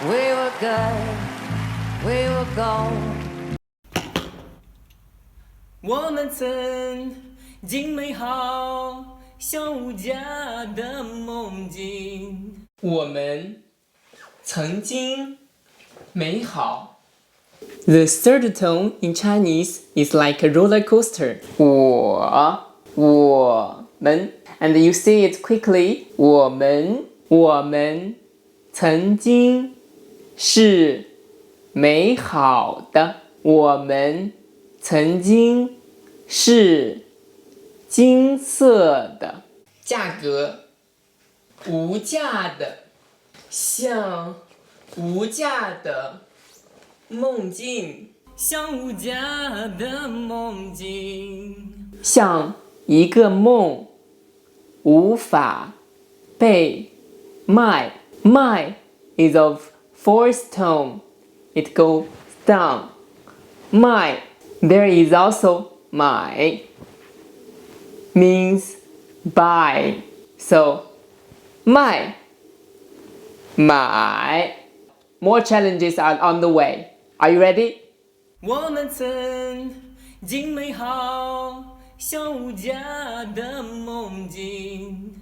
We were good, we were gold. 我们曾经美好，像无价的梦境。我们曾经美好。The third tone in Chinese is like a roller coaster. 我们 and you say it quickly. 我们曾经是美好的。我们曾经是金色的。价格无价的，像无价的梦境，像无价的梦境，像一个梦，无法被卖。卖 is of fourth tone. It goes down. 卖 there is also 买 means buy. So 卖 买 More challenges are on the way. Are you ready? 我们曾经美好，像无价的梦境。